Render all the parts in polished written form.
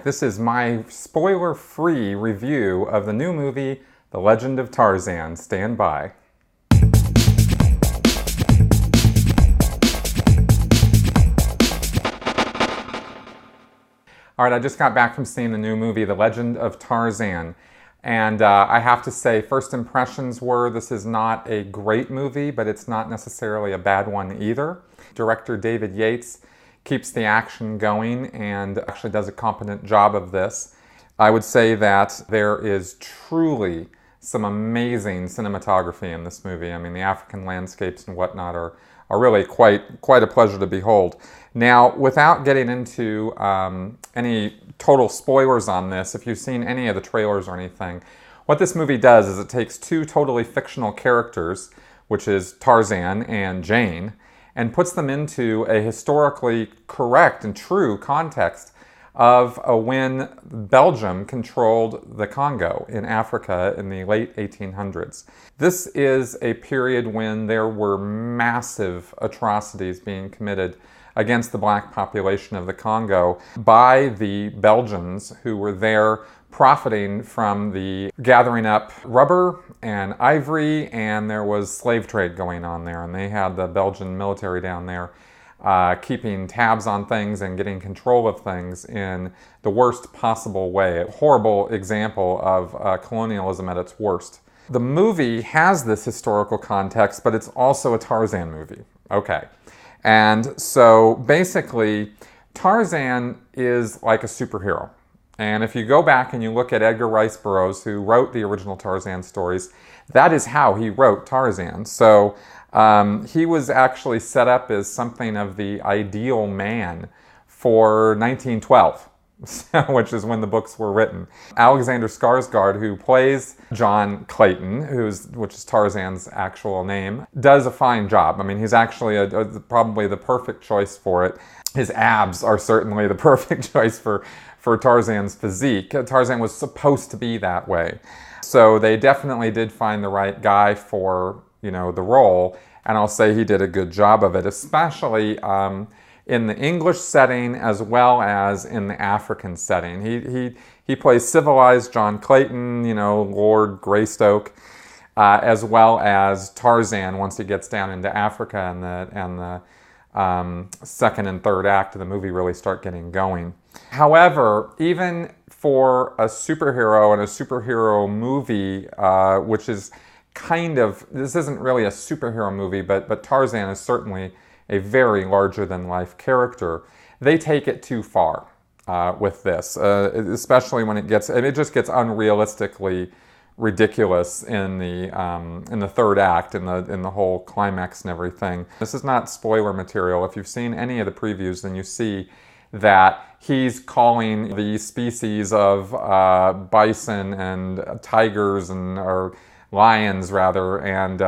This is my spoiler-free review of the new movie, The Legend of Tarzan. Stand by. All right, I just got back from seeing the new movie, The Legend of Tarzan. And I have to say, first impressions were this is not a great movie, but it's not necessarily a bad one either. Director David Yates keeps the action going and actually does a competent job of this. I would say that there is truly some amazing cinematography in this movie. I mean, the African landscapes and whatnot are really quite a pleasure to behold. Now, without getting into any total spoilers on this, if you've seen any of the trailers or anything, what this movie does is it takes two totally fictional characters, which is Tarzan and Jane, and puts them into a historically correct and true context of when Belgium controlled the Congo in Africa in the late 1800s. This is a period when there were massive atrocities being committed against the black population of the Congo by the Belgians who were there profiting from the gathering up rubber and ivory, and there was slave trade going on there, and they had the Belgian military down there keeping tabs on things and getting control of things in the worst possible way. A horrible example of colonialism at its worst. The movie has this historical context, but it's also a Tarzan movie. Okay. And so basically, Tarzan is like a superhero. And if you go back and you look at Edgar Rice Burroughs, who wrote the original Tarzan stories, that is how he wrote Tarzan. So he was actually set up as something of the ideal man for 1912, which is when the books were written. Alexander Skarsgard, who plays John Clayton, which is Tarzan's actual name, does a fine job. I mean, he's actually probably the perfect choice for it. His abs are certainly the perfect choice for Tarzan's physique. Tarzan was supposed to be that way. So they definitely did find the right guy for, the role, and I'll say he did a good job of it, especially in the English setting as well as in the African setting. He plays civilized John Clayton, Lord Greystoke, as well as Tarzan once he gets down into Africa and the second and third act of the movie really start getting going. However, even for a superhero and a superhero movie, which is this isn't really a superhero movie, but Tarzan is certainly a very larger-than-life character, they take it too far with this, especially when it just gets unrealistically ridiculous in the third act, in the whole climax and everything. This is not spoiler material. If you've seen any of the previews, then you see that he's calling the species of bison and tigers or lions rather, and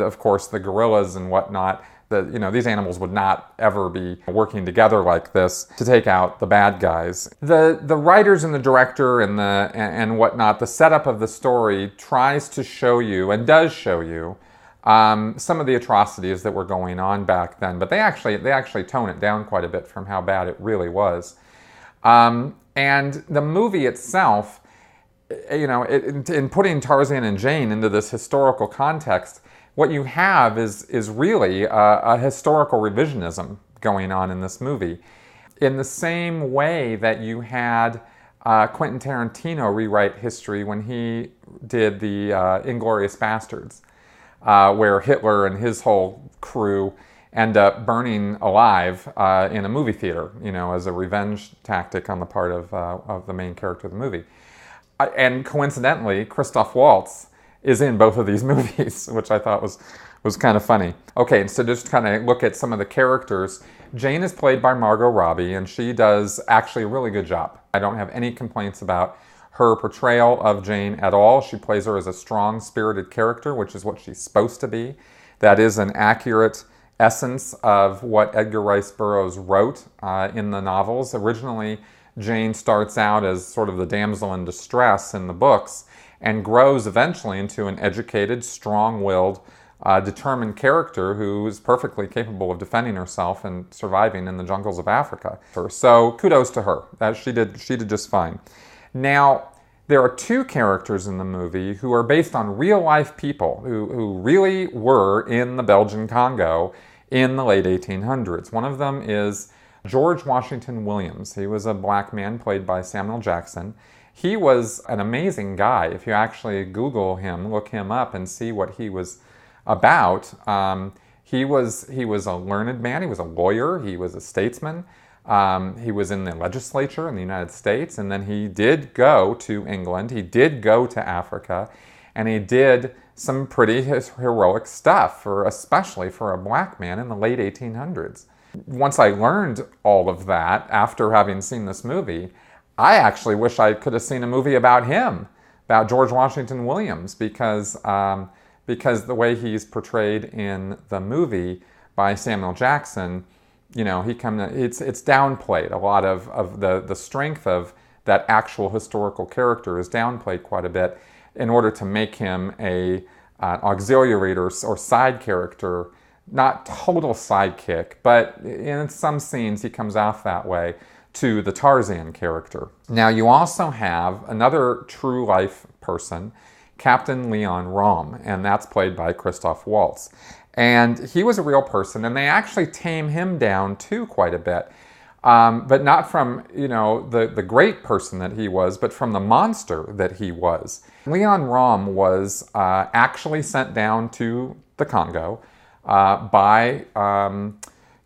of course the gorillas and whatnot. These animals would not ever be working together like this to take out the bad guys. The writers and the director and whatnot, the setup of the story tries to show you, and does show you, some of the atrocities that were going on back then, but they actually tone it down quite a bit from how bad it really was. And the movie itself, in putting Tarzan and Jane into this historical context, what you have is really a historical revisionism going on in this movie. In the same way that you had Quentin Tarantino rewrite history when he did the Inglourious Bastards, where Hitler and his whole crew end up burning alive in a movie theater, as a revenge tactic on the part of the main character of the movie. And coincidentally, Christoph Waltz is in both of these movies, which I thought was kind of funny. Okay, so just kind of look at some of the characters. Jane is played by Margot Robbie, and she does actually a really good job. I don't have any complaints about her portrayal of Jane at all. She plays her as a strong-spirited character, which is what she's supposed to be. That is an accurate essence of what Edgar Rice Burroughs wrote in the novels. Originally, Jane starts out as sort of the damsel in distress in the books and grows eventually into an educated, strong-willed determined character who is perfectly capable of defending herself and surviving in the jungles of Africa. So kudos to her. She did just fine. Now, there are two characters in the movie who are based on real-life people who really were in the Belgian Congo in the late 1800s. One of them is George Washington Williams. He was a black man played by Samuel Jackson. He was an amazing guy. If you actually Google him, look him up and see what he was about. He was a learned man. He was a lawyer. He was a statesman. He was in the legislature in the United States, and then he did go to England. He did go to Africa, and he did some pretty heroic stuff, especially for a black man in the late 1800s. Once I learned all of that after having seen this movie, I actually wish I could have seen a movie about him, about George Washington Williams, because the way he's portrayed in the movie by Samuel Jackson, you know, it's downplayed. A lot of the strength of that actual historical character is downplayed quite a bit in order to make him an auxiliary or side character, not total sidekick, but in some scenes he comes off that way to the Tarzan character. Now you also have another true life person, Captain Leon Rom, and that's played by Christoph Waltz. And he was a real person, and they actually tame him down too quite a bit. But not from, you know, the great person that he was, but from the monster that he was. Leon Rom was actually sent down to the Congo by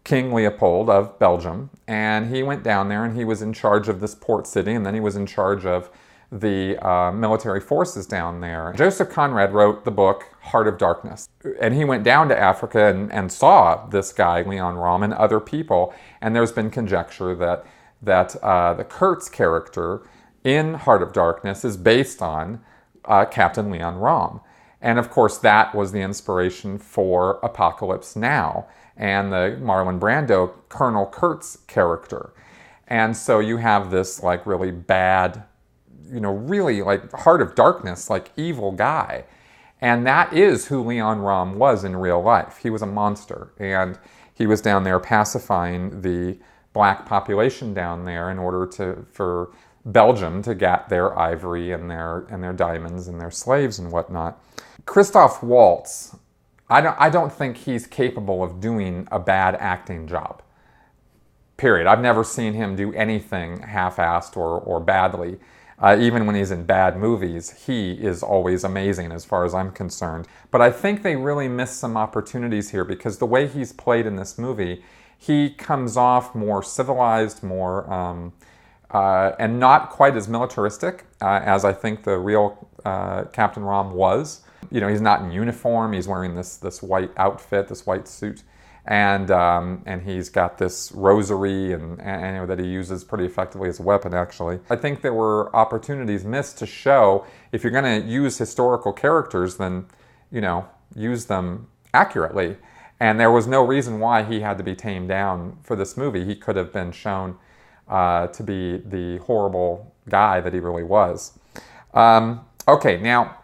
King Leopold of Belgium, and he went down there and he was in charge of this port city, and then he was in charge of the military forces down there. Joseph Conrad wrote the book Heart of Darkness, and he went down to Africa and saw this guy, Leon Rom, and other people, and there's been conjecture that the Kurtz character in Heart of Darkness is based on Captain Leon Rom. And of course that was the inspiration for Apocalypse Now and the Marlon Brando Colonel Kurtz character. And so you have this like really bad, you know, really like Heart of Darkness, like evil guy. And that is who Leon Rom was in real life. He was a monster, and he was down there pacifying the black population down there in order for Belgium to get their ivory and their diamonds and their slaves and whatnot. Christoph Waltz, I don't think he's capable of doing a bad acting job. Period. I've never seen him do anything half-assed or badly. Even when he's in bad movies, he is always amazing as far as I'm concerned. But I think they really missed some opportunities here, because the way he's played in this movie, he comes off more civilized, more and not quite as militaristic as I think the real Captain Rom was. You know, he's not in uniform. He's wearing this white outfit, this white suit. And he's got this rosary and that he uses pretty effectively as a weapon, actually. I think there were opportunities missed to show, if you're going to use historical characters, then, you know, use them accurately. And there was no reason why he had to be tamed down for this movie. He could have been shown to be the horrible guy that he really was. Okay, now,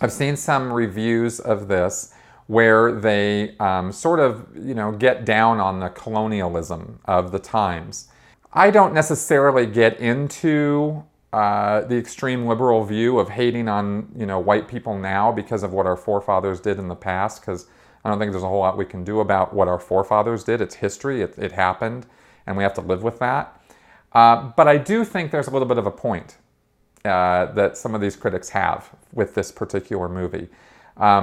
I've seen some reviews of this where they sort of, you know, get down on the colonialism of the times. I don't necessarily get into the extreme liberal view of hating on, you know, white people now because of what our forefathers did in the past, because I don't think there's a whole lot we can do about what our forefathers did. It's history, it happened, and we have to live with that. But I do think there's a little bit of a point that some of these critics have with this particular movie.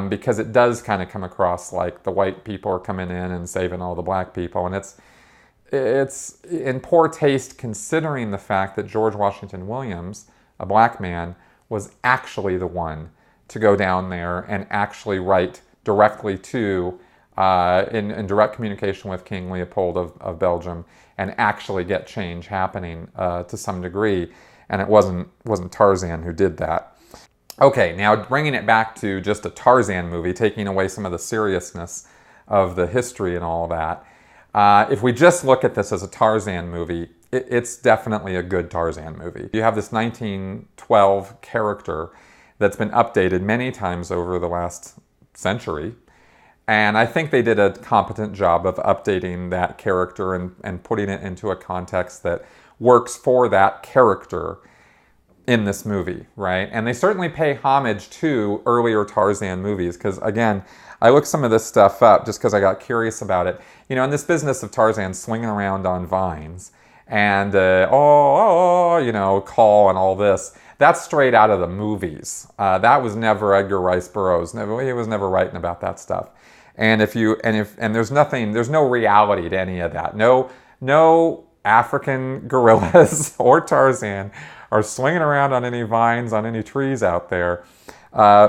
Because it does kind of come across like the white people are coming in and saving all the black people. And it's in poor taste, considering the fact that George Washington Williams, a black man, was actually the one to go down there and actually write directly to, in direct communication with King Leopold of Belgium, and actually get change happening to some degree. And it wasn't Tarzan who did that. Okay, now bringing it back to just a Tarzan movie, taking away some of the seriousness of the history and all that. If we just look at this as a Tarzan movie, it's definitely a good Tarzan movie. You have this 1912 character that's been updated many times over the last century, And I think they did a competent job of updating that character and putting it into a context that works for that character in this movie, right? And they certainly pay homage to earlier Tarzan movies, because again, I looked some of this stuff up just because I got curious about it. You know, in this business of Tarzan swinging around on vines and you know, call and all this, that's straight out of the movies. That was never Edgar Rice Burroughs. He was never writing about that stuff. And there's no reality to any of that. No African gorillas or Tarzan are swinging around on any vines, on any trees out there,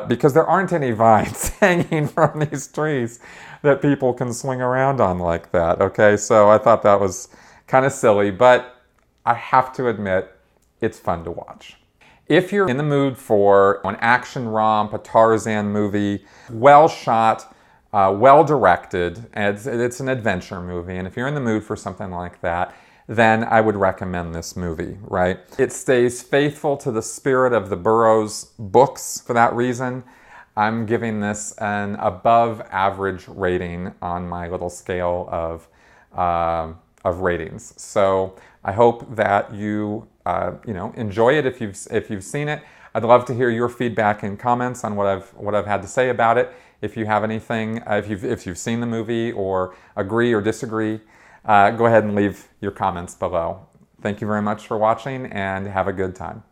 because there aren't any vines hanging from these trees that people can swing around on like that, okay? So I thought that was kind of silly, but I have to admit, it's fun to watch. If you're in the mood for an action romp, a Tarzan movie, well shot, well directed, and it's an adventure movie, and if you're in the mood for something like that, then I would recommend this movie, right? It stays faithful to the spirit of the Burroughs books. For that reason, I'm giving this an above average rating on my little scale of ratings. So I hope that you enjoy it if you've seen it. I'd love to hear your feedback and comments on what I've had to say about it. If you have anything, if you've seen the movie or agree or disagree, go ahead and leave your comments below. Thank you very much for watching, and have a good time.